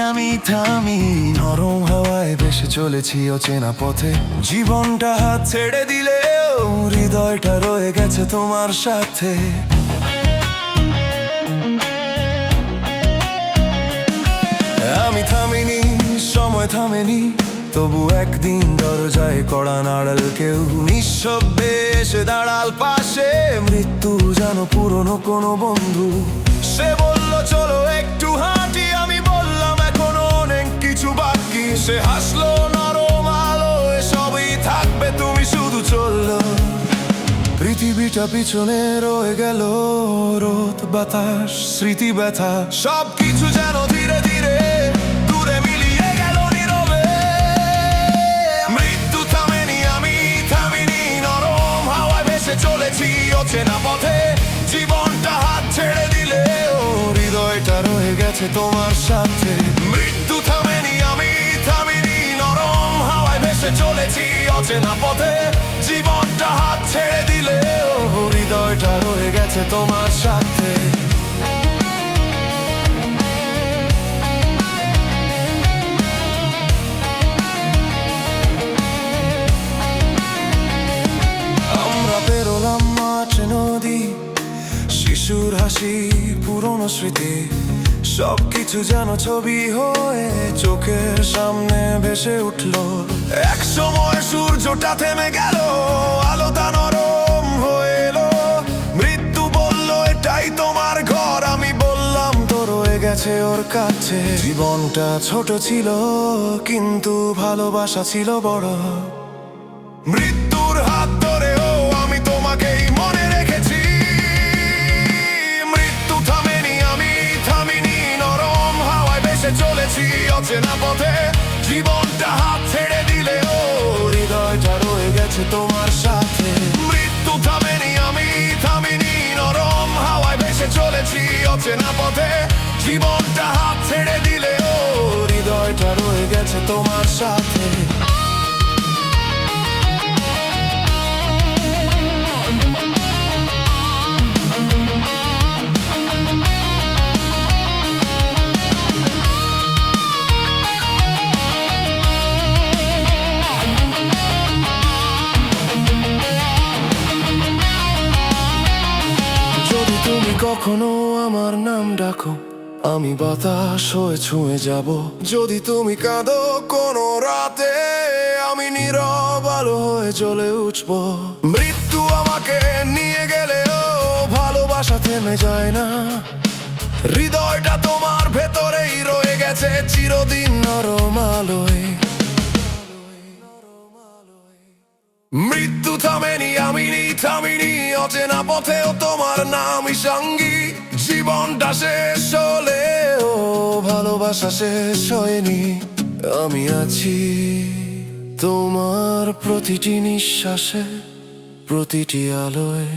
আমি থামি, নরম হাওয়ায় ভেসে চলেছি অচেনা পথে। জীবনটা হাত ছেড়ে দিলেও হৃদয়টা রয়ে গেছে তোমার সাথে। আমি থামিনি, সময় থামেনি, তবু একদিন দরজায় কড়া নাড়াল কেউ নিঃশব্দে এসে দাঁড়াল পাশে। মৃত্যু যেন পুরনো কোনো বন্ধু, সে বলল চলো একটু হাঁটি, আমি বললাম এখনো অনেক কিছু বাকি। সে হাসলো নরম আলো, সবই থাকবে তুমি শুধু চললো। পৃথিবীটা পিছনে রয়ে গেল, রোদ বাতাস স্মৃতি ব্যথা সবকিছু যেন ধীরে ধীরে দূরে মিলিয়ে গেল নীরবে। মৃত্যু থামেনি, আমি থামিনি, নরম হাওয়ায় ভেসে চলেছি অচেনা পথে। জীবনটা হাত ছেড়ে দিলে ও হৃদয়টা রয়ে গেছে তোমার সাথে। মৃত্যু থামেনি, আমি থামিনি, নরম হাওয়ায় ভেসে চলেছি অচেনা পথে। জীবনটা হাত ছেড়ে দিলে ও হৃদয়টা রয়ে গেছে তোমার সাথে। আমরা বেরোলাম মাঠ নদী, শিশুর হাসি পুরনো স্মৃতি সবকিছু যেন ছবি হয়ে চোখের সামনে ভেসে উঠলো। এক সময় সূর্যটা থেমে গেল, আলোটা নরম হয়ে এলো। মৃত্যু বলল এটাই তোমার ঘর, আমি বললাম তো রয়ে গেছে ওর কাছে। জীবনটা ছোট ছিল কিন্তু ভালোবাসা ছিল বড়। মৃত্যুর হাত ধরেও আমি তোমাকেই মনে রেখেছি। মৃত্যু থামেনি, আমি থামিনি, নরম হাওয়ায় ভেসে চলেছি অচেনা পথে। জীবনটা হাত ছেড়ে দিলে ও হৃদয়টা রয়ে গেছে তোমার সাথে। মৃত্যু থামেনি, আমি থামিনি, নরম হাওয়ায় ভেসে চলেছি অচেনা পথে। জীবনটা হাত ছেড়ে দিলে ও হৃদয়টা রয়ে গেছে তোমার সাথে। যদি তুমি কখনো আমার নাম ডাকো, আমি বাতাস হয়ে ছুঁয়ে যাব। যদি তুমি কাঁদো কোনো রাতে, আমি নীরব আলো হয়ে জ্বলে উঠব। মৃত্যু আমাকে নিয়ে গেলেও ভালোবাসা থেমে যায় না। হৃদয়টা তোমার ভেতরেই রয়ে গেছে চিরদিন নরম আলোয়। মৃত্যু থামেনি, আমি থামিনি, অচেনা পথেও তোমার নামই সঙ্গী। জীবনটা শেষ হলেও ভালোবাসা শেষ হয়নি। আমি আছি তোমার প্রতিটি নিঃশ্বাসে, প্রতিটি আলোয়।